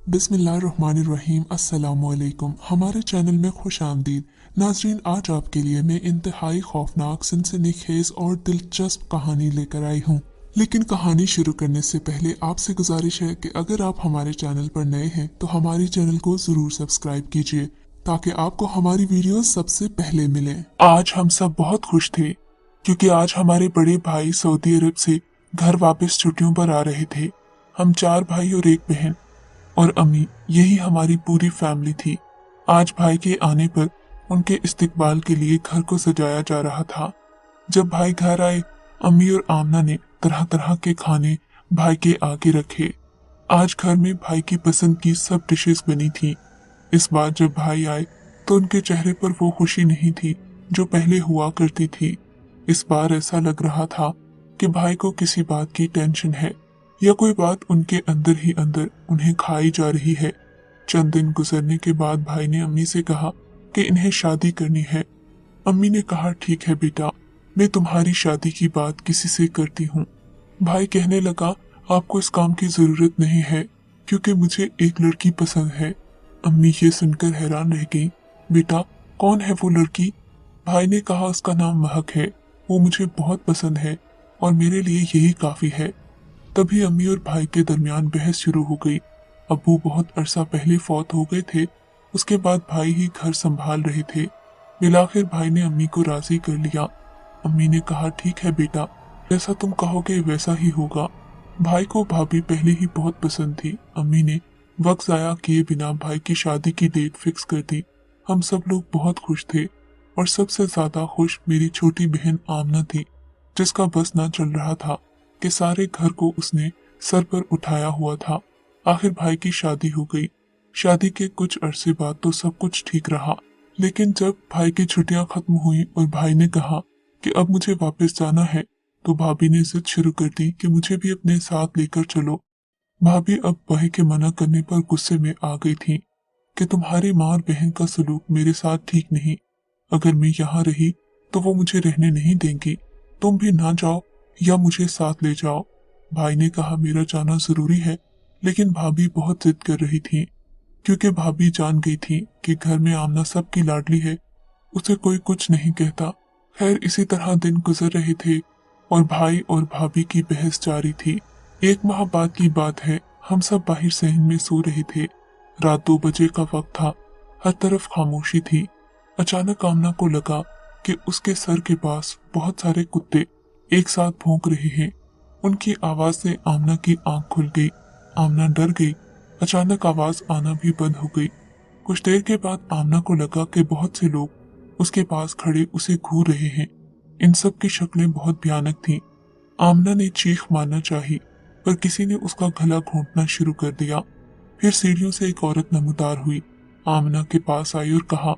बिस्मिल्लाहिर्रहमानिर्रहीम। अस्सलामुअलैकुम। हमारे चैनल में खुश आमदीद। नाजरीन, आज आपके लिए मैं इंतहाई खौफनाक, सनसनीखेज और दिलचस्प कहानी लेकर आई हूँ। लेकिन कहानी शुरू करने से पहले आपसे गुजारिश है कि अगर आप हमारे चैनल पर नए हैं तो हमारे चैनल को जरूर सब्सक्राइब कीजिए ताकि आपको हमारी वीडियो सबसे पहले मिले। आज हम सब बहुत खुश थे क्योंकि आज हमारे बड़े भाई सऊदी अरब से घर वापस छुट्टियों पर आ रहे थे। हम 4 भाई और 1 बहन और अम्मी, यही हमारी पूरी फैमिली थी। आज भाई के आने पर उनके इस्तकबाल के लिए घर को सजाया जा रहा था। जब भाई घर आए, अम्मी और आमना ने तरह तरह के खाने भाई के आगे रखे। आज घर में भाई की पसंद की सब डिशेस बनी थी। इस बार जब भाई आए तो उनके चेहरे पर वो खुशी नहीं थी जो पहले हुआ करती थी। इस बार ऐसा लग रहा था कि भाई को किसी बात की टेंशन है या कोई बात उनके अंदर ही अंदर उन्हें खाई जा रही है। चंद दिन गुजरने के बाद भाई ने अम्मी से कहा कि इन्हें शादी करनी है। अम्मी ने कहा, ठीक है बेटा, मैं तुम्हारी शादी की बात किसी से करती हूँ। भाई कहने लगा, आपको इस काम की जरूरत नहीं है क्योंकि मुझे एक लड़की पसंद है। अम्मी ये सुनकर हैरान रह गई। बेटा, कौन है वो लड़की? भाई ने कहा, उसका नाम महक है। वो मुझे बहुत पसंद है और मेरे लिए यही काफी है। तभी अम्मी और भाई के दरमियान बहस शुरू हो गई। अब्बू बहुत अरसा पहले फौत हो गए थे। उसके बाद भाई ही घर संभाल रहे थे। बिलाखिर भाई ने अम्मी को राजी कर लिया। अम्मी ने कहा, ठीक है बेटा, जैसा तुम कहोगे वैसा ही होगा। भाई को भाभी पहले ही बहुत पसंद थी। अम्मी ने वक्त जाया किए बिना भाई की शादी की डेट फिक्स कर दी। हम सब लोग बहुत खुश थे और सबसे ज्यादा खुश मेरी छोटी बहन आमना थी, जिसका बस ना चल रहा था कि सारे घर को उसने सर पर उठाया हुआ था। आखिर भाई की शादी हो गई। शादी के कुछ अरसे बाद तो सब कुछ ठीक रहा, लेकिन जब भाई की छुट्टियां खत्म हुई और भाई ने कहा कि अब मुझे वापस जाना है, तो भाभी ने जिद शुरू कर दी कि मुझे भी अपने साथ लेकर चलो। भाभी अब भाई के मना करने पर गुस्से में आ गई थी कि तुम्हारी माँ और बहन का सलूक मेरे साथ ठीक नहीं। अगर मैं यहाँ रही तो वो मुझे रहने नहीं देंगी। तुम भी ना जाओ या मुझे साथ ले जाओ। भाई ने कहा, मेरा जाना जरूरी है, लेकिन भाभी बहुत जिद कर रही थी क्योंकि भाभी जान गई थी कि घर में आमना सबकी लाडली है, उसे कोई कुछ नहीं कहता। खैर, इसी तरह दिन गुजर रहे थे और भाई और भाभी की बहस जारी थी। 1 माह बाद की बात है। हम सब बाहर सहन में सो रहे थे। रात 2 बजे का वक्त था। हर तरफ खामोशी थी। अचानक आमना को लगा कि उसके सर के पास बहुत सारे कुत्ते एक साथ भौंक रहे हैं। उनकी आवाज से आमना की आंख खुल गई। आमना डर गई। अचानक आवाज आना भी बंद हो गई। कुछ देर के बाद आमना को लगा कि बहुत से लोग उसके पास खड़े उसे घूर रहे हैं। इन सब की शक्लें बहुत भयानक थीं। आमना ने चीख मारना चाही, पर किसी ने उसका गला घोंटना शुरू कर दिया। फिर सीढ़ियों से एक औरत नमूदार हुई, आमना के पास आई और कहा,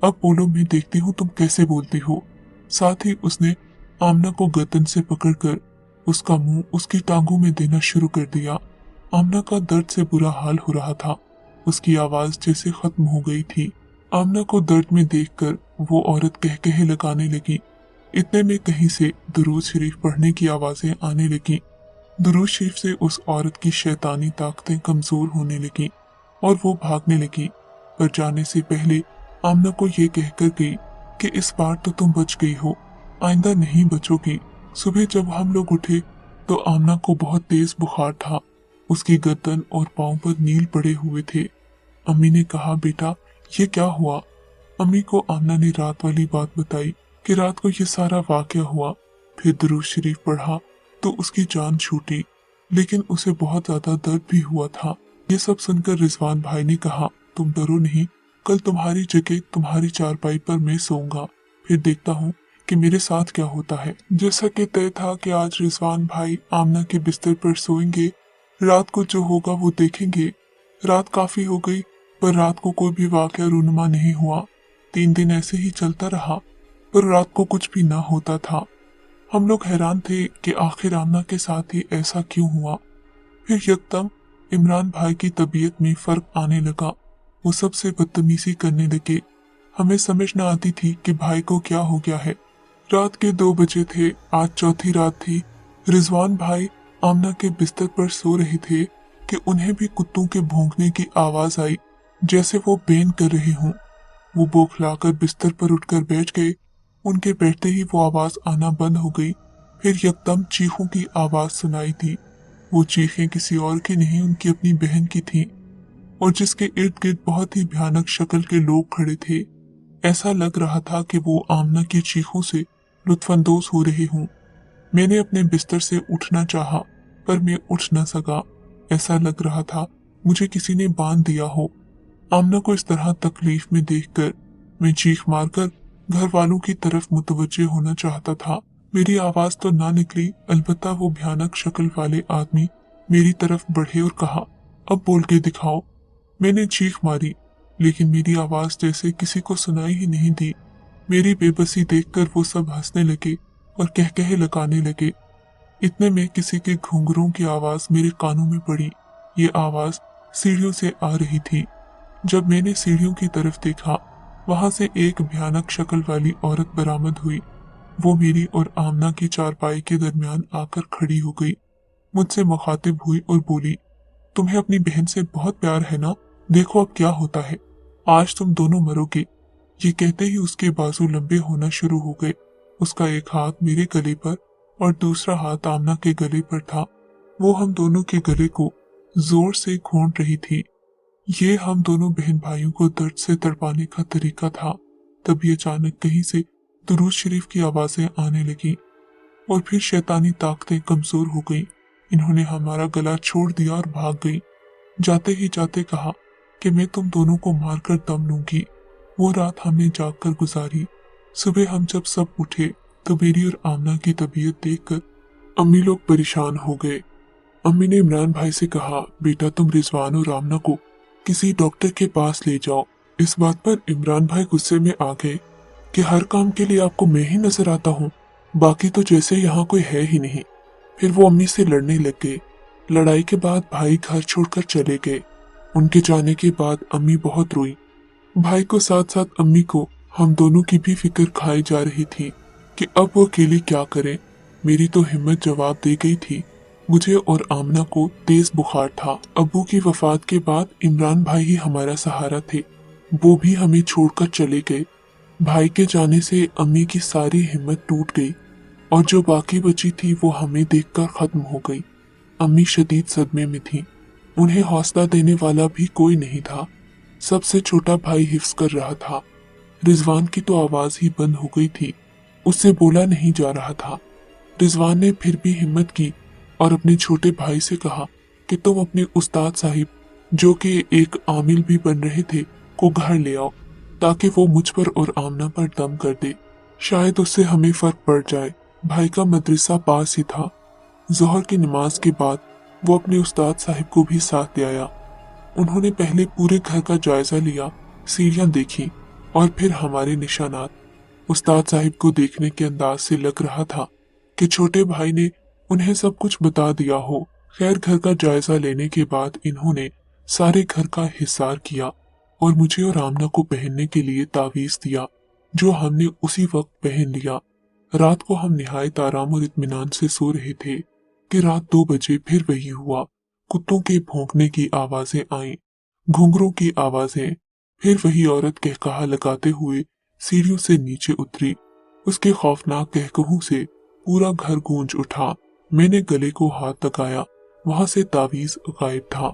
अब बोलो, मैं देखती हूँ तुम कैसे बोलती हो। साथ ही उसने आमना को गर्दन से पकड़कर उसका मुंह उसकी टांगों में देना शुरू कर दिया। आमना का दर्द से बुरा हाल हो रहा था। उसकी आवाज जैसे खत्म हो गई थी। आमना को दर्द में देखकर वो औरत कहकहे लगाने लगी। इतने में कहीं से दुरूद शरीफ पढ़ने की आवाजें आने लगी। दुरूद शरीफ से उस औरत की शैतानी ताकतें कमजोर होने लगी और वो भागने लगी। पर जाने से पहले आमना को ये कहकर गई कि इस बार तो तुम बच गई हो, आइंदा नहीं बचोगी। सुबह जब हम लोग उठे तो आमना को बहुत तेज बुखार था। उसकी गर्दन और पांव पर नील पड़े हुए थे। अम्मी ने कहा, बेटा ये क्या हुआ? अम्मी को आमना ने रात वाली बात बताई कि रात को ये सारा वाकया हुआ। फिर दुरूद शरीफ पढ़ा तो उसकी जान छूटी, लेकिन उसे बहुत ज्यादा दर्द भी हुआ था। ये सब सुनकर रिजवान भाई ने कहा, तुम डरो नहीं, कल तुम्हारी जगह तुम्हारी चारपाई पर मैं सोऊंगा, फिर देखता हूँ कि मेरे साथ क्या होता है। जैसा कि तय था कि आज रिजवान भाई आमना के बिस्तर पर सोएंगे, रात को जो होगा वो देखेंगे। रात काफी हो गई, पर रात को कोई भी वाकया रूनुमा नहीं हुआ। 3 दिन ऐसे ही चलता रहा, पर रात को कुछ भी ना होता था। हम लोग हैरान थे कि आखिर आमना के साथ ही ऐसा क्यों हुआ। फिर यकदम इमरान भाई की तबीयत में फर्क आने लगा। वो सबसे बदतमीजी करने लगे। हमें समझ न आती थी कि भाई को क्या हो गया है। रात के 2 बजे थे। आज चौथी रात थी। रिजवान भाई आमना के बिस्तर पर सो रहे थे कि कि उन्हें भी कुत्तों के भौंकने की आवाज आई, जैसे वो बेन कर रहे हों। वो बौखलाकर बिस्तर पर उठकर बैठ गए। उनके बैठते ही वो आवाज आना बंद हो गई। फिर यकदम चीखों की आवाज सुनाई दी। वो चीखें किसी और की नहीं, उनकी अपनी बहन की थीं, और जिसके इर्द गिर्द बहुत ही भयानक शक्ल के लोग खड़े थे। ऐसा लग रहा था कि वो आमना की चीखों से लुत्फानंदोज हो रहे हों। मैंने अपने बिस्तर से उठना चाहा, पर मैं उठ न सका। ऐसा लग रहा था मुझे किसी ने बांध दिया हो। आमना को इस तरह तकलीफ में देखकर मैं चीख मारकर घर वालों की तरफ मुतवज्जे होना चाहता था। मेरी आवाज तो ना निकली, अलबत्ता वो भयानक शक्ल वाले आदमी मेरी तरफ बढ़े और कहा, अब बोल के दिखाओ। मैंने चीख मारी, लेकिन मेरी आवाज जैसे किसी को सुनाई ही नहीं दी। मेरी बेबसी देखकर वो सब हंसने लगे और कहकहे लगाने लगे। इतने में किसी के घुंघरूं की आवाज मेरे कानों में पड़ी। ये आवाज सीढ़ियों से आ रही थी। जब मैंने सीढ़ियों की तरफ देखा, वहां से एक भयानक शक्ल वाली औरत बरामद हुई। वो मेरी और आमना की चारपाई के दरमियान आकर खड़ी हो गई, मुझसे मुखातिब हुई और बोली, तुम्हें अपनी बहन से बहुत प्यार है ना? देखो अब क्या होता है, आज तुम दोनों मरोगे। ये कहते ही उसके बाजू लंबे होना शुरू हो गए। उसका एक हाथ मेरे गले पर और दूसरा हाथ आमना के गले पर था। वो हम दोनों के गले को जोर से घोंट रही थी। ये हम दोनों बहन भाइयों को दर्द से तड़पाने का तरीका था। तभी अचानक कहीं से दुरूद शरीफ की आवाजें आने लगी और फिर शैतानी ताकतें कमजोर हो गईं। इन्होंने हमारा गला छोड़ दिया और भाग गई। जाते ही जाते कहा कि मैं तुम दोनों को मारकर दम लूंगी। वो रात हमने जागकर गुजारी। सुबह हम जब सब उठे तो मेरी और आमना की तबीयत देखकर अम्मी लोग परेशान हो गए। अम्मी ने इमरान भाई से कहा, बेटा तुम रिजवान और आमना को किसी डॉक्टर के पास ले जाओ। इस बात पर इमरान भाई गुस्से में आ गए कि हर काम के लिए आपको मैं ही नजर आता हूँ, बाकी तो जैसे यहाँ कोई है ही नहीं। फिर वो अम्मी से लड़ने लग गए। लड़ाई के बाद भाई घर छोड़कर चले गए। उनके जाने के बाद अम्मी बहुत रोई। भाई को साथ साथ अम्मी को हम दोनों की भी फिक्र खाई जा रही थी कि अब वो अकेली क्या करें। मेरी तो हिम्मत जवाब दे गई थी। मुझे और आमना को तेज बुखार था। अब्बू की वफात के बाद इमरान भाई ही हमारा सहारा थे। वो भी हमें छोड़कर चले गए। भाई के जाने से अम्मी की सारी हिम्मत टूट गई और जो बाकी बची थी वो हमें देखकर खत्म हो गई। अम्मी शदीद सदमे में थी। उन्हें हौसला देने वाला भी कोई नहीं था। सबसे छोटा भाई हिफ्ज कर रहा था। रिजवान की तो आवाज ही बंद हो गई थी, उससे बोला नहीं जा रहा था। रिजवान ने फिर भी हिम्मत की और अपने छोटे भाई से कहा कि तुम अपने उस्ताद साहिब, जो कि एक आमिल भी बन रहे थे, को घर ले आओ ताकि वो मुझ पर और आमना पर दम कर दे। शायद उससे हमें फर्क पड़ जाए। भाई का मदरसा पास ही था। जोहर की नमाज के बाद वो अपने उस्ताद साहिब को भी साथ ले आया। उन्होंने पहले पूरे घर का जायजा लिया, सीढ़ियां देखी और फिर हमारे निशानात। उस्ताद साहिब को देखने के अंदाज से लग रहा था कि छोटे भाई ने उन्हें सब कुछ बता दिया हो। खैर, घर का जायजा लेने के बाद इन्होंने सारे घर का हिसार किया और मुझे और आमना को पहनने के लिए तावीज दिया, जो हमने उसी वक्त पहन लिया। रात को हम निहायत आराम और इत्मीनान से सो रहे थे कि रात 2 बजे फिर वही हुआ। कुत्तों के भौंकने की आवाजें आईं, घुंघरों की आवाजें। फिर वही औरत कहकहा लगाते हुए सीढ़ियों से नीचे उतरी। उसके खौफनाक कहकहों से पूरा घर गूंज उठा। मैंने गले को हाथ लगाया, वहां से तावीज गायब था।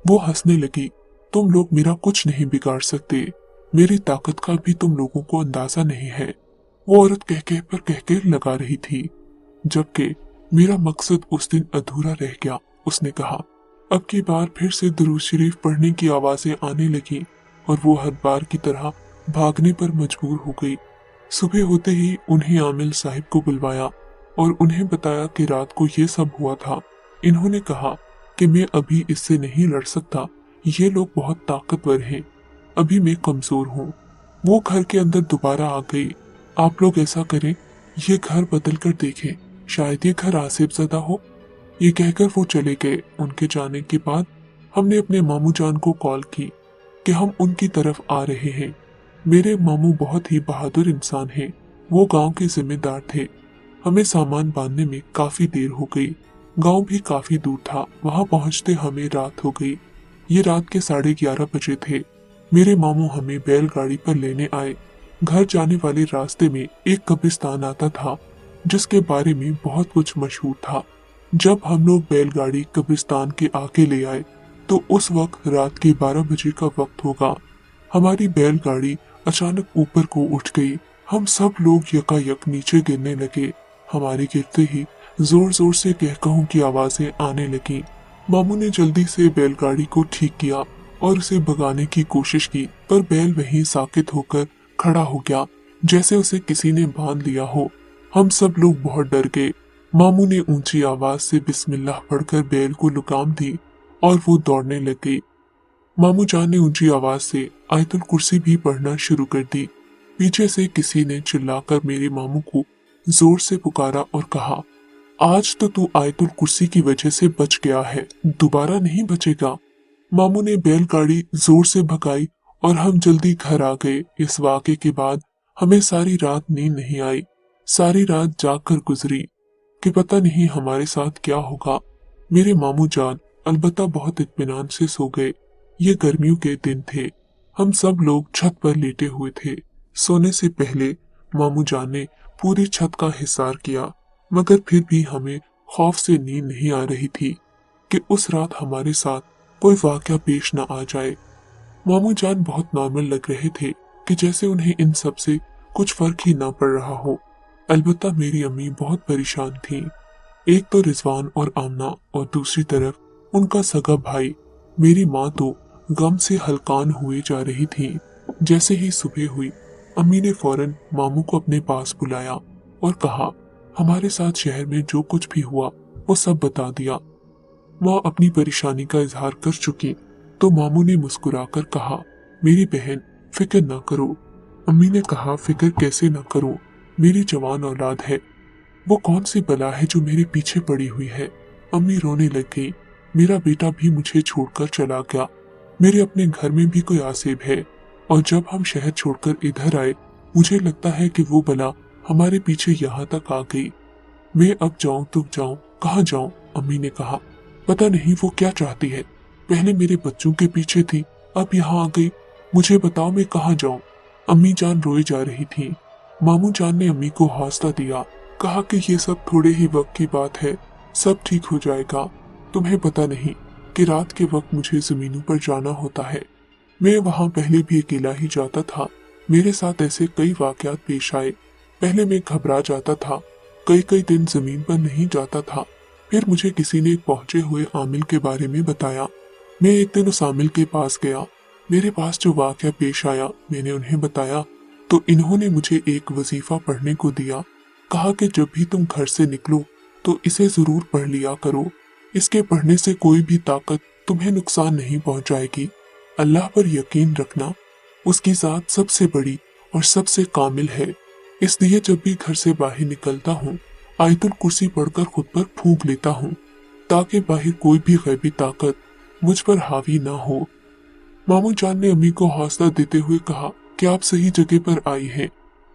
वो हंसने लगी, तुम लोग मेरा कुछ नहीं बिगाड़ सकते, मेरी ताकत का भी तुम लोगों को अंदाजा नहीं है। वो औरत कहकह पर कहकह लगा रही थी, जबकि मेरा मकसद उस दिन अधूरा रह गया। उसने कहा, अब की बार फिर से दुरूद शरीफ पढ़ने की आवाजें आने लगी और वो हर बार की तरह भागने पर मजबूर हो गई। सुबह होते ही उन्हें आमिल साहिब को बुलवाया और उन्हें बताया कि रात को ये सब हुआ था। इन्होंने कहा कि मैं अभी इससे नहीं लड़ सकता, ये लोग बहुत ताकतवर हैं, अभी मैं कमजोर हूँ। वो घर के अंदर दोबारा आ गई। आप लोग ऐसा करें, ये घर बदल कर देखें, शायद ये घर आसिफ ज़दा हो। ये कहकर वो चले गए। उनके जाने के बाद हमने अपने मामू जान को कॉल की कि हम उनकी तरफ आ रहे हैं। मेरे मामू बहुत ही बहादुर इंसान हैं। वो गांव के जिम्मेदार थे। हमें सामान बांधने में काफी देर हो गई। गांव भी काफी दूर था। वहां पहुंचते हमें रात हो गई। ये रात के 11:30 बजे थे। मेरे मामू हमें बैलगाड़ी पर लेने आए। घर जाने वाले रास्ते में एक कब्रिस्तान आता था जिसके बारे में बहुत कुछ मशहूर था। जब हम लोग बैलगाड़ी कब्रिस्तान के आगे ले आए तो उस वक्त रात के 12 बजे का वक्त होगा। हमारी बैलगाड़ी अचानक ऊपर को उठ गई। हम सब लोग यकायक नीचे गिरने लगे। हमारे गिरते ही जोर जोर से कहकहों की आवाजें आने लगी। मामू ने जल्दी से बैलगाड़ी को ठीक किया और उसे भगाने की कोशिश की, पर बैल वहीं साकित होकर खड़ा हो गया, जैसे उसे किसी ने बांध लिया हो। हम सब लोग बहुत डर गए। मामू ने ऊंची आवाज से बिस्मिल्लाह पढ़कर बैल को लुगाम दी और वो दौड़ने लग गई। मामू जान ने ऊंची आवाज से आयतुल कुर्सी भी पढ़ना शुरू कर दी। पीछे से किसी ने चिल्लाकर मेरे मामू को जोर से पुकारा और कहा, आज तो तू आयतुल कुर्सी की वजह से बच गया है, दोबारा नहीं बचेगा। मामू ने बैलगाड़ी जोर से भगाई और हम जल्दी घर आ गए। इस वाक़े के बाद हमें सारी रात नींद नहीं आई। सारी रात जागकर गुजरी कि पता नहीं हमारे साथ क्या होगा। मेरे मामू जान अलबत्ता बहुत इत्मीनान से सो गए। ये गर्मियों के दिन थे। हम सब लोग छत पर लेटे हुए थे। सोने से पहले मामू जान ने पूरी छत का हिसार किया, मगर फिर भी हमें खौफ से नींद नहीं आ रही थी कि उस रात हमारे साथ कोई वाकया पेश न आ जाए। मामू जान बहुत नॉर्मल लग रहे थे कि जैसे उन्हें इन सब से कुछ फर्क ही ना पड़ रहा हो। अलबत्ता मेरी अम्मी बहुत परेशान थीं। एक तो रिजवान और आमना और दूसरी तरफ उनका सगा भाई। मेरी माँ तो गम से हलकान हुए जा रही थी। जैसे ही सुबह हुई, अम्मी ने फौरन मामू को अपने पास बुलाया और कहा, हमारे साथ शहर में जो कुछ भी हुआ वो सब बता दिया। माँ अपनी परेशानी का इजहार कर चुकी तो मामू ने मुस्कुराकर कहा, मेरी बहन फिक्र ना करो। अम्मी ने कहा, फिक्र कैसे ना करो, मेरी जवान औलाद है। वो कौन सी बला है जो मेरे पीछे पड़ी हुई है। अम्मी रोने लग गई। मेरा बेटा भी मुझे छोड़कर चला गया। मेरे अपने घर में भी कोई आसेब है और जब हम शहर छोड़कर इधर आए मुझे लगता है कि वो बला हमारे पीछे यहाँ तक आ गई। मैं अब जाऊं तो जाऊं, कहाँ जाऊं? अम्मी ने कहा, पता नहीं वो क्या चाहती है। पहले मेरे बच्चों के पीछे थी, अब यहाँ आ गई। मुझे बताओ मैं कहाँ जाऊं? अम्मी जान रोई जा रही थी। मामू जान ने अम्मी को हौसला दिया, कहा कि ये सब थोड़े ही वक्त की बात है, सब ठीक हो जाएगा। तुम्हें पता नहीं कि रात के वक्त मुझे जमीनों पर जाना होता है। मैं वहाँ पहले भी अकेला ही जाता था। मेरे साथ ऐसे कई वाकयात पेश आए। पहले मैं घबरा जाता था, कई कई दिन जमीन पर नहीं जाता था। फिर मुझे किसी ने एक पहुंचे हुए आमिल के बारे में बताया। मैं एक दिन उस आमिल के पास गया। मेरे पास जो वाकया पेश आया मैंने उन्हें बताया तो इन्होंने मुझे एक वजीफा पढ़ने को दिया। कहा कि जब भी तुम घर से निकलो तो इसे जरूर पढ़ लिया करो। इसके पढ़ने से कोई भी ताकत तुम्हें नुकसान नहीं पहुंचाएगी। अल्लाह पर यकीन रखना, उसकी जात सबसे बड़ी और सबसे कामिल है। इसलिए जब भी घर से बाहर निकलता हूँ आयतुल कुर्सी पढ़कर खुद पर फूंक लेता हूँ ताकि बाहर कोई भी गैबी ताकत मुझ पर हावी ना हो। मामू जान ने अम्मी को हौसला देते हुए कहा कि आप सही जगह पर आई हैं।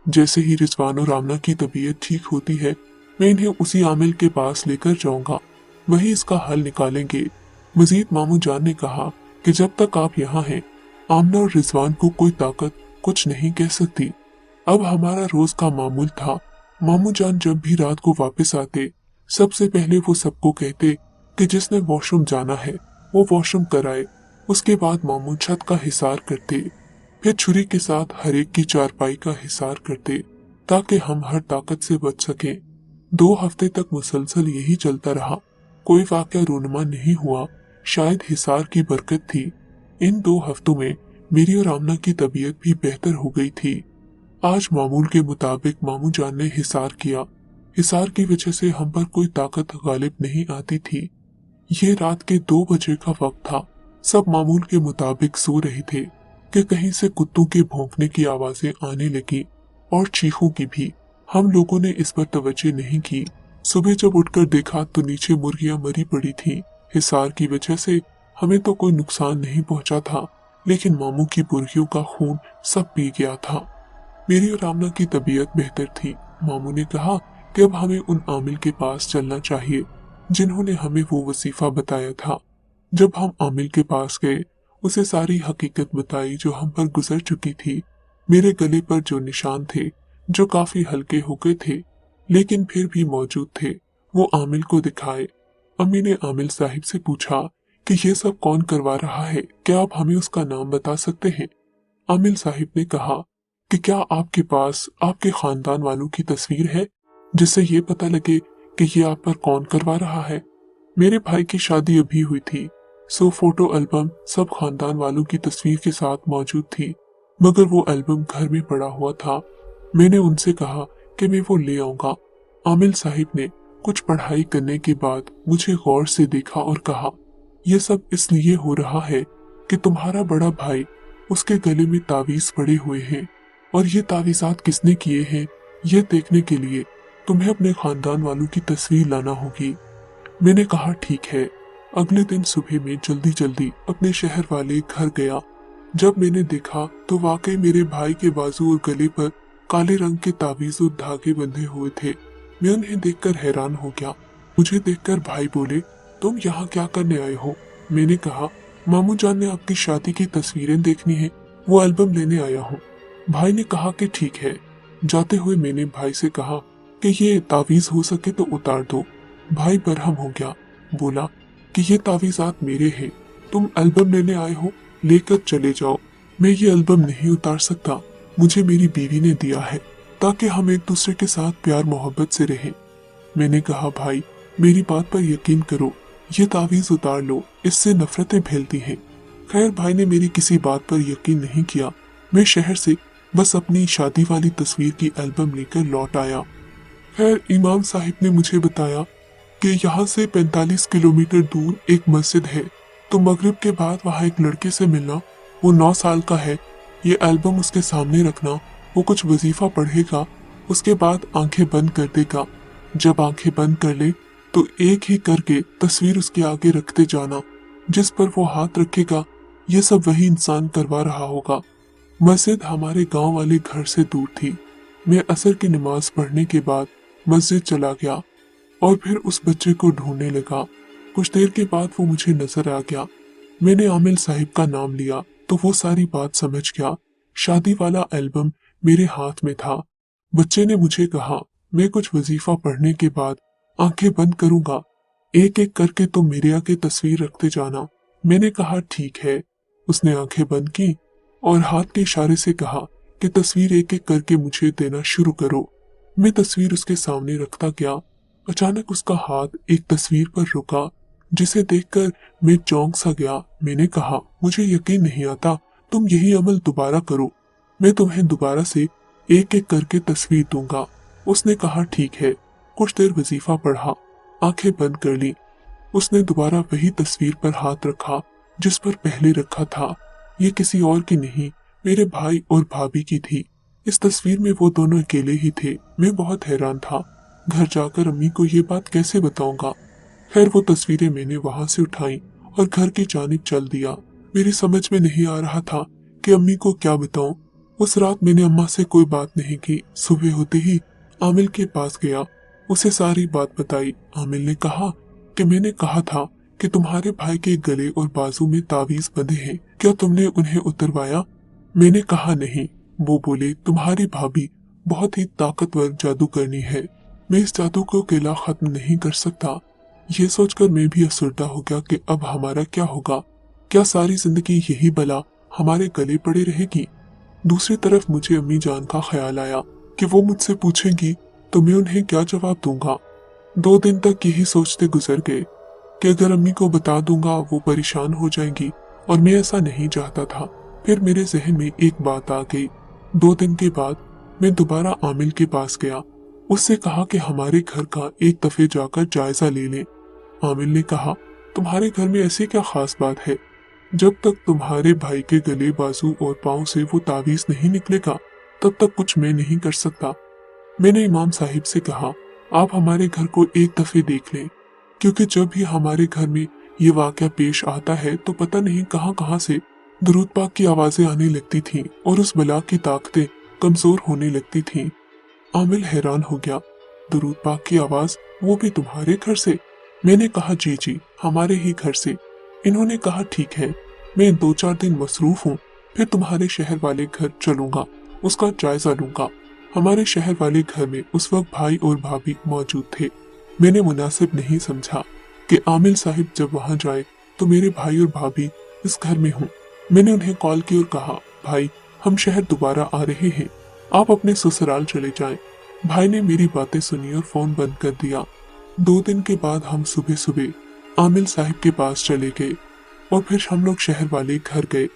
जैसे ही रिजवान और आमना की तबीयत ठीक होती है मैं इन्हें उसी आमिल के पास लेकर जाऊंगा, वही इसका हल निकालेंगे। मजीद मामू जान ने कहा कि जब तक आप यहाँ हैं आमना और रिजवान को कोई ताकत कुछ नहीं कह सकती। अब हमारा रोज का मामूल था। मामू जान जब भी रात को वापस आते सबसे पहले वो सबको कहते कि जिसने वॉशरूम जाना है वो वॉशरूम कराए। उसके बाद मामू छत का हिसार करते, फिर छुरी के साथ हर एक की चारपाई का हिसार करते ताकि हम हर ताकत से बच सकें। 2 हफ्ते तक मुसलसल यही चलता रहा। कोई वाकया रूनुमा नहीं हुआ, शायद हिसार की बरकत थी। इन 2 हफ्तों में मेरी और आमना की तबीयत भी बेहतर हो गई थी। आज मामूल के मुताबिक मामू जान ने हिसार किया। हिसार की वजह से हम पर कोई ताकत गालिब नहीं आती थी। ये रात के 2 बजे का वक्त था। सब मामूल के मुताबिक सो रहे थे कि कहीं से कुत्तों के भौंकने की आवाजें आने लगी और चीखों की भी। हम लोगों ने इस पर तवज्जो नहीं की। सुबह जब उठकर देखा तो नीचे मुर्गियां मरी पड़ी थीं। हिसार की वजह से हमें तो कोई नुकसान नहीं पहुंचा था, लेकिन मामू की मुर्गियों का खून सब पी गया था। मेरी और आमना की तबीयत बेहतर थी। मामू ने कहा कि अब हमें उन आमिल के पास चलना चाहिए जिन्होंने हमें वो वजीफा बताया था। जब हम आमिल के पास गए, उसे सारी हकीकत बताई जो हम पर गुजर चुकी थी। मेरे गले पर जो निशान थे, जो काफी हल्के हो गए थे लेकिन फिर भी मौजूद थे, वो आमिल को दिखाए। अम्मी ने आमिल साहिब से पूछा कि ये सब कौन करवा रहा है, क्या आप हमें उसका नाम बता सकते हैं? आमिल साहिब ने कहा कि क्या आपके पास आपके खानदान वालों की तस्वीर है जिससे ये पता लगे कि ये आप पर कौन करवा रहा है? मेरे भाई की शादी अभी हुई थी, सो फोटो एल्बम सब खानदान वालों की तस्वीर के साथ मौजूद थी, मगर वो एल्बम घर में पड़ा हुआ था। मैंने उनसे कहा कि मैं वो ले आऊंगा। आमिल साहिब ने कुछ पढ़ाई करने के बाद मुझे गौर से देखा और कहा, यह सब इसलिए हो रहा है कि तुम्हारा बड़ा भाई, उसके गले में तावीज पड़े हुए हैं और ये तावीजात किसने किए हैं, ये देखने के लिए तुम्हें अपने खानदान वालों की तस्वीर लाना होगी। मैंने कहा ठीक है। अगले दिन सुबह में जल्दी जल्दी अपने शहर वाले घर गया। जब मैंने देखा तो वाकई मेरे भाई के बाजू और गले पर काले रंग के तावीज और धागे बंधे हुए थे। मैं उन्हें देखकर हैरान हो गया। मुझे देखकर भाई बोले, तुम यहाँ क्या करने आए हो? मैंने कहा, मामू जान ने आपकी शादी की तस्वीरें देखनी है, वो एल्बम लेने आया हूँ। भाई ने कहा कि ठीक है। जाते हुए मैंने भाई से कहा कि ये तावीज हो सके तो उतार दो। भाई बरहम हो गया, बोला कि ये तावीजात मेरे हैं, तुम एल्बम लेने आए हो, लेकर चले जाओ। मैं ये एल्बम नहीं उतार सकता, मुझे मेरी बीवी ने दिया है ताकि हम एक दूसरे के साथ प्यार मोहब्बत से रहें। मैंने कहा, भाई मेरी बात पर यकीन करो, ये तावीज उतार लो, इससे नफरतें फैलती हैं। खैर भाई ने मेरी किसी बात पर यकीन नहीं किया। मैं शहर से बस अपनी शादी वाली तस्वीर की एल्बम लेकर लौट आया। खैर इमाम साहिब ने मुझे बताया कि यहाँ से 45 किलोमीटर दूर एक मस्जिद है, तो मगरिब के बाद वहाँ एक लड़के से मिलना। वो 9 साल का है। ये एल्बम उसके सामने रखना, वो कुछ वजीफा पढ़ेगा, उसके बाद आंखें बंद कर देगा। जब आंखें बंद कर ले तो एक ही करके तस्वीर उसके आगे रखते जाना। जिस पर वो हाथ रखेगा ये सब वही इंसान करवा रहा होगा। मस्जिद हमारे गांव वाले घर से दूर थी। मैं असर की नमाज पढ़ने के बाद मस्जिद चला गया और फिर उस बच्चे को ढूंढने लगा। कुछ देर के बाद वो मुझे नजर आ गया। मैंने आमिल साहिब का नाम लिया तो वो सारी बात समझ गया। शादी वाला एल्बम मेरे हाथ में था। बच्चे ने मुझे कहा, मैं कुछ वजीफा पढ़ने के बाद आंखें बंद करूंगा, एक एक करके तुम मेरे आगे तस्वीर रखते जाना। मैंने कहा ठीक है। उसने आंखें बंद की और हाथ के इशारे से कहा कि तस्वीर एक एक करके मुझे देना शुरू करो। मैं तस्वीर उसके सामने रखता गया। अचानक उसका हाथ एक तस्वीर पर रुका, जिसे देखकर मैं चौंक सा गया। मैंने कहा, मुझे यकीन नहीं आता, तुम यही अमल दोबारा करो, मैं तुम्हें दोबारा से एक एक करके तस्वीर दूंगा। उसने कहा ठीक है। कुछ देर वजीफा पढ़ा, आंखें बंद कर ली। उसने दोबारा वही तस्वीर पर हाथ रखा जिस पर पहले रखा था। ये किसी और की नहीं, मेरे भाई और भाभी की थी। इस तस्वीर में वो दोनों अकेले ही थे। मैं बहुत हैरान था। घर जाकर अम्मी को ये बात कैसे बताऊंगा। खैर वो तस्वीरें मैंने वहां से उठाई और घर की जानिब चल दिया। मेरी समझ में नहीं आ रहा था कि अम्मी को क्या बताऊं। उस रात मैंने अम्मा से कोई बात नहीं की। सुबह होते ही आमिल के पास गया, उसे सारी बात बताई। आमिल ने कहा कि मैंने कहा था कि तुम्हारे भाई के गले और बाजू में तावीज बंधे हैं, क्या तुमने उन्हें उतरवाया? मैंने कहा नहीं। वो बोले, तुम्हारी भाभी बहुत ही ताकतवर जादूगरनी है, मैं इस जादू को अकेला खत्म नहीं कर सकता। ये सोचकर मैं भी असुरदा हो गया कि अब हमारा क्या होगा। क्या सारी जिंदगी यही बला हमारे गले पड़े रहेगी? दूसरी तरफ मुझे अम्मी जान का ख्याल आया कि वो मुझसे पूछेंगी तो मैं उन्हें क्या जवाब दूंगा। 2 दिन तक यही सोचते गुजर गए कि अगर अम्मी को बता दूंगा वो परेशान हो जाएंगी, और मैं ऐसा नहीं चाहता था। फिर मेरे जहन में एक बात आ गई। 2 दिन के बाद मैं दोबारा आमिल के पास गया। उससे कहा कि हमारे घर का एक दफे जाकर जायजा ले लें। आमिल ने कहा, तुम्हारे घर में ऐसी क्या खास बात है? जब तक तुम्हारे भाई के गले, बाजू और पाँव से वो तावीज नहीं निकलेगा तब तक कुछ मैं नहीं कर सकता। मैंने इमाम साहिब से कहा, आप हमारे घर को एक दफे देख लें, क्योंकि जब भी हमारे घर में ये वाकया पेश आता है तो पता नहीं कहां कहां से दुरूद पाक की आवाजें आने लगती थीं और उस बला की ताकतें कमजोर होने लगती थीं। आमिल हैरान हो गया, दुरूद पाक की आवाज, वो भी तुम्हारे घर से? मैंने कहा जी जी, हमारे ही घर से। इन्होंने कहा ठीक है, मैं 2-4 दिन मसरूफ हूँ, फिर तुम्हारे शहर वाले घर चलूंगा, उसका जायजा लूंगा। हमारे शहर वाले घर में उस वक्त भाई और भाभी मौजूद थे। मैंने मुनासिब नहीं समझा कि आमिल साहिब जब वहां जाए तो मेरे भाई और भाभी इस घर में हों। मैंने उन्हें कॉल की और कहा, भाई हम शहर दोबारा आ रहे हैं, आप अपने ससुराल चले जाएं। भाई ने मेरी बातें सुनी और फोन बंद कर दिया। 2 दिन के बाद हम सुबह सुबह आमिल साहिब के पास चले गए और फिर हम लोग शहर वाले घर गए।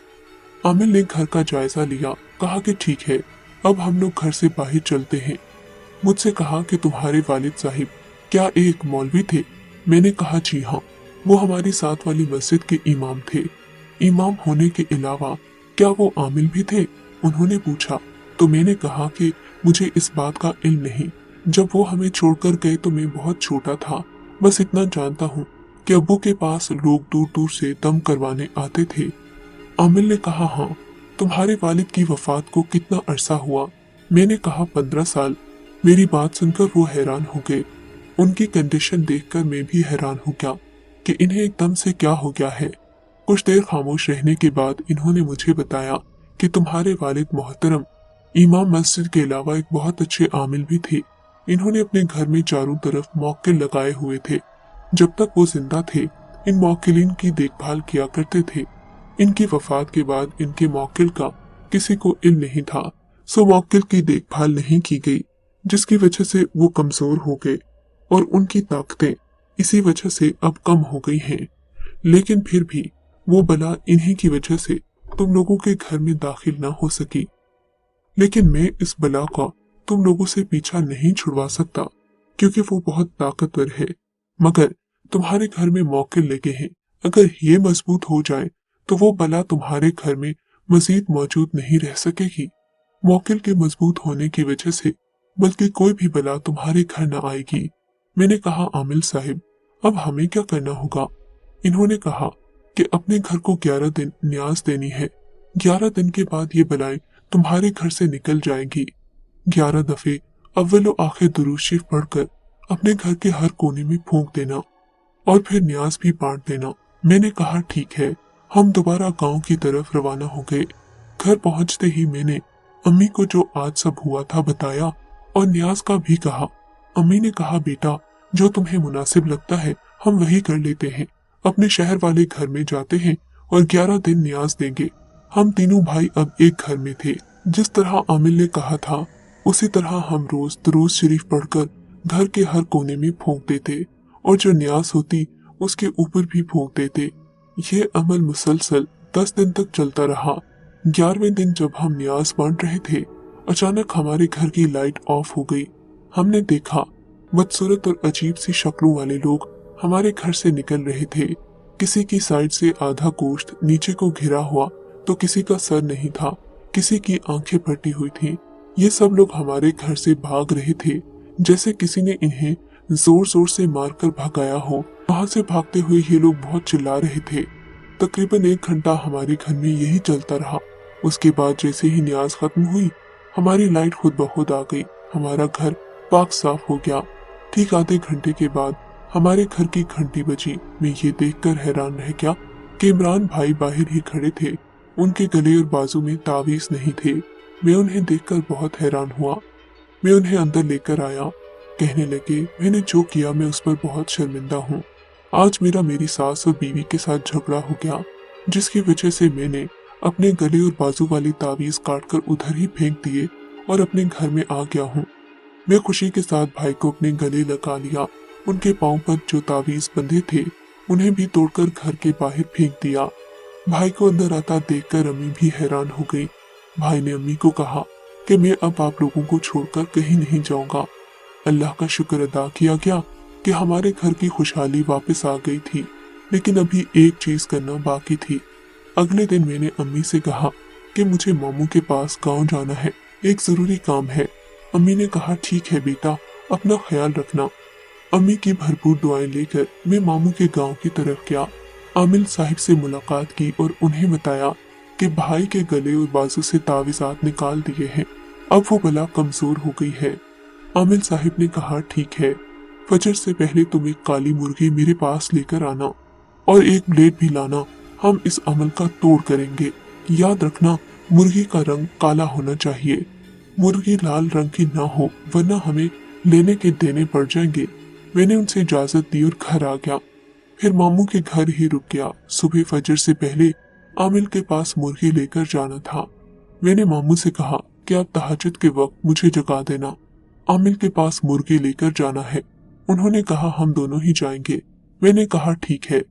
आमिल ने घर का जायजा लिया, कहा कि ठीक है, अब हम लोग घर से बाहर चलते हैं। मुझसे कहा कि तुम्हारे वालिद साहिब क्या एक मौलवी थे? मैंने कहा जी हाँ, वो हमारी साथ वाली मस्जिद के इमाम थे। इमाम होने के अलावा क्या वो आमिल भी थे? उन्होंने पूछा तो मैंने कहा कि मुझे इस बात का इल्म नहीं। जब वो हमें छोड़कर गए तो मैं बहुत छोटा था, बस इतना जानता हूँ कि अब्बू के पास लोग दूर दूर से दम करवाने आते थे। आमिल ने कहा, हाँ, तुम्हारे वालिद की वफात को कितना अरसा हुआ? मैंने कहा 15 साल। मेरी बात सुनकर वो हैरान हो गए। उनकी कंडीशन देखकर मैं भी हैरान हो गया कि इन्हें एकदम से क्या हो गया है। कुछ देर खामोश रहने के बाद इन्होंने मुझे बताया कि तुम्हारे वालिद मोहतरम इमाम मस्जिद के अलावा एक बहुत अच्छे आमिल भी थे। इन्होंने अपने घर में चारों तरफ मौक्किल लगाए हुए थे। जब तक वो जिंदा थे इन मौक्किलीन की देखभाल किया करते थे। इनकी वफात के बाद इनके मौक्किल का किसी को इल्म नहीं था, सो मौक्किल की देखभाल नहीं की गई, जिसकी वजह से वो कमजोर हो गए और उनकी ताकतें इसी वजह से अब कम हो गई हैं। लेकिन फिर भी वो बला इन्हीं की वजह से तुम लोगों के घर में दाखिल ना हो सकी। लेकिन मैं इस बला का तुम लोगों से पीछा नहीं छुड़वा सकता क्योंकि वो बहुत ताकतवर है। मगर तुम्हारे घर में मौक्किल लगे हैं, अगर ये मजबूत हो जाए तो वो बला तुम्हारे घर में मजीद मौजूद नहीं रह सकेगी। मौक्किल के मजबूत होने की वजह से बल्कि कोई भी बला तुम्हारे घर न आएगी। मैंने कहा, आमिल साहिब अब हमें क्या करना होगा? इन्होंने कहा कि अपने घर को 11 दिन न्याज देनी है। 11 दिन के बाद ये बलाएं तुम्हारे घर से निकल जाएंगी। 11 दफे अव्वल आखिर दुरूद शरीफ पढ़कर अपने घर के हर कोने में फूंक देना और फिर न्याज भी बांट देना। मैंने कहा ठीक है। हम दोबारा गांव की तरफ रवाना हो गए। घर पहुंचते ही मैंने अम्मी को जो आज सब हुआ था बताया और न्याज का भी कहा। अम्मी ने कहा, बेटा जो तुम्हें मुनासिब लगता है हम वही कर लेते हैं। अपने शहर वाले घर में जाते हैं और 11 दिन न्याज देंगे। हम तीनों भाई अब एक घर में थे। जिस तरह आमिल ने कहा था उसी तरह हम रोज दुरूद शरीफ पढ़कर घर के हर कोने में फूंक देते और जो न्याज होती उसके ऊपर भी फूंक देते। ये अमल मुसलसल 10 दिन तक चलता रहा। 11वें दिन जब हम न्याज बांट रहे थे अचानक हमारे घर की लाइट ऑफ हो गई। हमने देखा बदसूरत और अजीब सी शक्लों वाले लोग हमारे घर से निकल रहे थे। किसी की साइड से आधा गोश्त नीचे को घिरा हुआ तो किसी का सर नहीं था, किसी की आंखें फटी हुई थी। ये सब लोग हमारे घर से भाग रहे थे जैसे किसी ने इन्हें जोर जोर से मारकर भगाया हो। वहां से भागते हुए ये लोग बहुत चिल्ला रहे थे। तकरीबन 1 घंटा हमारे घर में यही चलता रहा। उसके बाद जैसे ही न्याज खत्म हुई हमारी लाइट खुद ब खुद आ गई। हमारा घर पाक साफ हो गया। ठीक आधे घंटे के बाद हमारे घर की घंटी बजी। मैं ये देखकर हैरान रह गया कि इमरान भाई बाहर ही खड़े थे। उनके गले और बाजू में तावीज नहीं थे। मैं उन्हें देखकर बहुत हैरान हुआ। मैं उन्हें अंदर लेकर आया। कहने लगे, मैंने जो किया मैं उस पर बहुत शर्मिंदा हूँ। आज मेरी सास और बीवी के साथ झगड़ा हो गया जिसकी वजह से मैंने अपने गले और बाजू वाली तावीज काटकर उधर ही फेंक दिए और अपने घर में आ गया हूँ। मैं खुशी के साथ भाई को अपने गले लगा लिया। उनके पांव पर जो तावीज बंधे थे उन्हें भी तोड़कर घर के बाहर फेंक दिया। भाई को अंदर आता देखकर अम्मी भी हैरान हो गई। भाई ने अम्मी को कहा कि मैं अब आप लोगों को छोड़कर कहीं नहीं जाऊंगा। अल्लाह का शुक्र अदा किया गया कि हमारे घर की खुशहाली वापस आ गई थी, लेकिन अभी एक चीज करना बाकी थी। अगले दिन मैंने अम्मी से कहा कि मुझे मामू के पास गांव जाना है, एक जरूरी काम है। अम्मी ने कहा ठीक है बेटा, अपना ख्याल रखना। अम्मी की भरपूर दुआएं लेकर मैं मामू के गांव की तरफ गया। आमिल साहिब से मुलाकात की और उन्हें बताया कि भाई के गले और बाजू से तावीज़ात निकाल दिए हैं, अब वो बला कमजोर हो गई है। आमिल साहिब ने कहा ठीक है, फजर से पहले तुम एक काली मुर्गी मेरे पास लेकर आना और एक ब्लेड भी लाना। हम इस अमल का तोड़ करेंगे। याद रखना, मुर्गी का रंग काला होना चाहिए, मुर्गी लाल रंग की ना हो, वरना हमें लेने के देने पड़ जाएंगे। मैंने उनसे इजाजत दी और घर आ गया। फिर मामू के घर ही रुक गया। सुबह फजर से पहले आमिल के पास मुर्गी लेकर जाना था। मैंने मामू से कहा कि आप तहज्जुद के वक्त मुझे जगा देना, आमिल के पास मुर्गी लेकर जाना है। उन्होंने कहा हम दोनों ही जाएंगे। मैंने कहा ठीक है।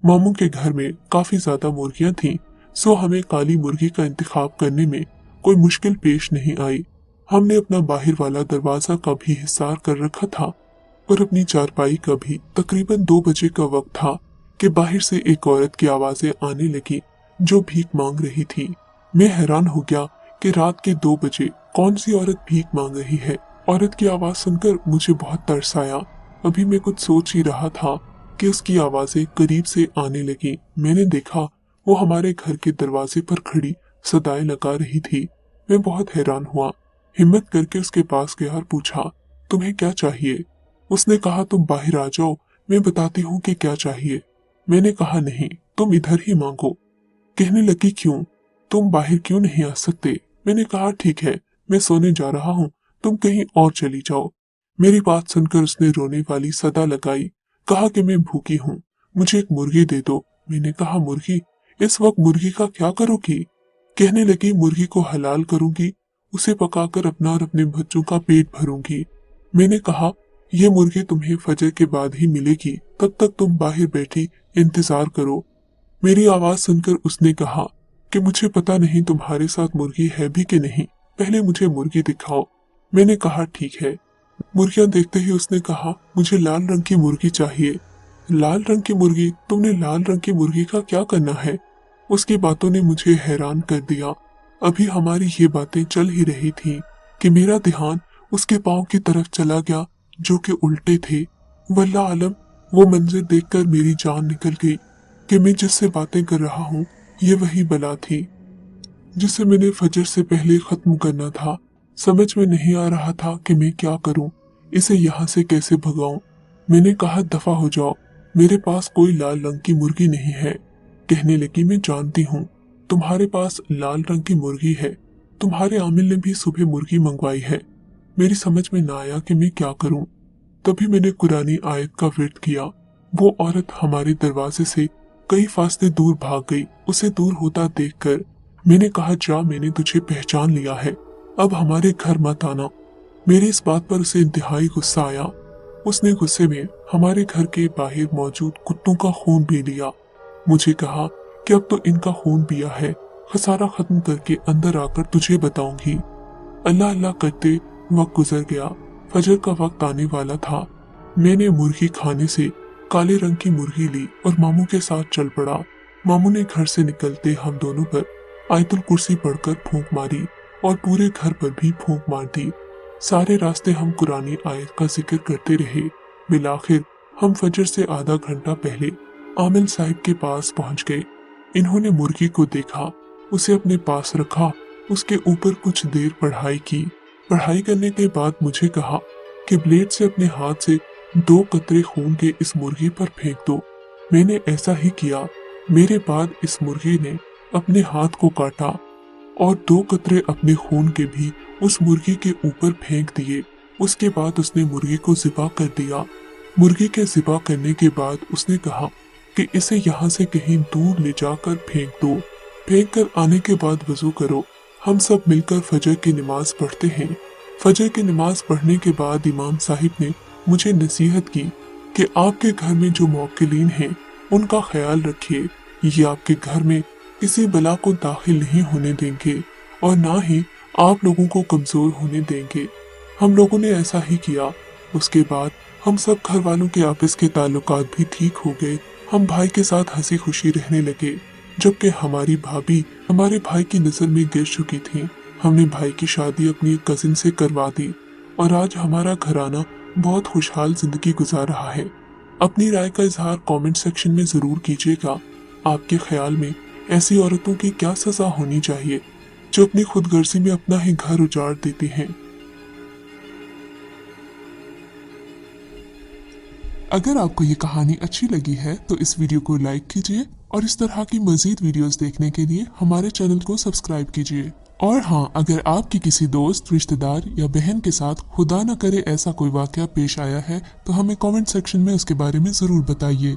मामू के घर में काफी ज्यादा मुर्गियां थीं, सो हमें काली मुर्गी का इंतखाब करने में कोई मुश्किल पेश नहीं आई। हमने अपना बाहर वाला दरवाजा का भी हिसार कर रखा था और अपनी चारपाई का भी। तकरीबन 2 बजे का वक्त था कि बाहर से एक औरत की आवाजें आने लगी जो भीख मांग रही थी। मैं हैरान हो गया कि रात के 2 बजे कौन सी औरत भीख मांग रही है। औरत की आवाज सुनकर मुझे बहुत तरस आया। अभी मैं कुछ सोच ही रहा था कि उसकी आवाजें करीब से आने लगी। मैंने देखा वो हमारे घर के दरवाजे पर खड़ी सदाएं लगा रही थी। मैं बहुत हैरान हुआ। हिम्मत करके उसके पास गया और पूछा, तुम्हें क्या चाहिए? उसने कहा तुम बाहर आ जाओ, मैं बताती हूँ कि क्या चाहिए। मैंने कहा नहीं, तुम इधर ही मांगो। कहने लगी क्यों, तुम बाहर क्यों नहीं आ सकते? मैंने कहा ठीक है, मैं सोने जा रहा हूँ, तुम कहीं और चली जाओ। मेरी बात सुनकर उसने रोने वाली सदा लगाई, कहा कि मैं भूखी हूँ, मुझे एक मुर्गी दे दो। मैंने कहा मुर्गी? इस वक्त मुर्गी का क्या करोगी? कहने लगी मुर्गी को हलाल करूंगी, उसे पकाकर अपना और अपने बच्चों का पेट भरूंगी। मैंने कहा यह मुर्गी तुम्हें फजर के बाद ही मिलेगी, तब तक तुम बाहर बैठी इंतजार करो। मेरी आवाज सुनकर उसने कहा कि मुझे पता नहीं तुम्हारे साथ मुर्गी है भी कि नहीं, पहले मुझे मुर्गी दिखाओ। मैंने कहा ठीक है। मुर्गियां देखते ही उसने कहा मुझे लाल रंग की मुर्गी चाहिए। लाल रंग की मुर्गी? तुमने लाल रंग की मुर्गी का क्या करना है? उसकी बातों ने मुझे हैरान कर दिया। अभी हमारी ये बातें चल ही रही थी कि मेरा ध्यान उसके पांव की तरफ चला गया जो कि उल्टे थे। वल्लाह आलम, वो मंजर देखकर मेरी जान निकल गई कि मैं जिससे बातें कर रहा हूँ ये वही बला थी जिसे मैंने फजर से पहले खत्म करना था। समझ में नहीं आ रहा था कि मैं क्या करूं, इसे यहाँ से कैसे भगाऊं। मैंने कहा दफा हो जाओ, मेरे पास कोई लाल रंग की मुर्गी नहीं है। कहने लगी मैं जानती हूँ तुम्हारे पास लाल रंग की मुर्गी है, तुम्हारे आमिल ने भी सुबह मुर्गी मंगवाई है। मेरी समझ में ना आया कि मैं क्या करूं। तभी मैंने कुरानी आयत का विर्द किया। वो औरत हमारे दरवाजे से कई फासले दूर भाग गई। उसे दूर होता देखकर मैंने कहा जा, मैंने तुझे पहचान लिया है, अब हमारे घर मत आना। मेरी इस बात पर उसे इंतहाई गुस्सा आया। उसने गुस्से में हमारे घर के बाहर मौजूद कुत्तों का खून पी लिया। मुझे कहा कि अब तो इनका खून पिया है, खसारा खत्म करके अंदर आकर तुझे बताऊंगी। अल्लाह अल्लाह करते वक्त गुजर गया। फजर का वक्त आने वाला था। मैंने मुर्गी खाने से काले रंग की मुर्गी ली और मामू के साथ चल पड़ा। मामू ने घर से निकलते हम दोनों पर आयतुल कुर्सी पढ़कर फूंक मारी और पूरे घर पर भी फूंक मार दी। सारे रास्ते हम कुरानी आयत का जिक्र करते रहे। बिलाखिर हम फजर से आधा घंटा पहले आमिल साहिब के पास पहुंच गए। इन्होंने मुर्गी को देखा, उसे अपने पास रखा, उसके ऊपर कुछ देर पढ़ाई की। पढ़ाई करने के बाद मुझे कहा कि ब्लेड से अपने हाथ से 2 कतरे खून के इस मुर्गी पर फेंक दो। मैंने ऐसा ही किया। मेरे बाद इस मुर्गी ने अपने हाथ को काटा और 2 कतरे अपने खून के भी उस मुर्गी के ऊपर फेंक दिए। उसके बाद उसने मुर्गी को ज़िबा कर दिया। मुर्गी के ज़िबा करने के बाद उसने कहा कि इसे यहाँ से कहीं दूर ले जाकर फेंक दो। फेंक कर आने के बाद वजू करो। हम सब मिलकर फजर की नमाज पढ़ते हैं। फजर की नमाज पढ़ने के बाद इमाम साहिब ने मुझे नसीहत की कि आपके घर में जो मौक्किलीन हैं उनका ख्याल रखिए, ये आपके घर में किसी बला को दाखिल नहीं होने देंगे और ना ही आप लोगों को कमजोर होने देंगे। हम लोगों ने ऐसा ही किया। उसके बाद हम सब घर वालों के आपस के ताल्लुकात भी ठीक हो गए। हम भाई के साथ हंसी खुशी रहने लगे, जबकि हमारी भाभी हमारे भाई की नजर में गिर चुकी थी। हमने भाई की शादी अपनी कजिन से करवा दी और आज हमारा घराना बहुत खुशहाल जिंदगी गुजार रहा है। अपनी राय का इजहार कमेंट सेक्शन में जरूर कीजिएगा। आपके ख्याल में ऐसी औरतों की क्या सजा होनी चाहिए जो अपनी खुदगर्जी में अपना ही घर उजाड़ देती हैं? अगर आपको ये कहानी अच्छी लगी है तो इस वीडियो को लाइक कीजिए और इस तरह की मजीद वीडियोस देखने के लिए हमारे चैनल को सब्सक्राइब कीजिए। और हाँ, अगर आपकी किसी दोस्त, रिश्तेदार या बहन के साथ खुदा न करे ऐसा कोई वाकया पेश आया है तो हमें कमेंट सेक्शन में उसके बारे में ज़रूर बताइए।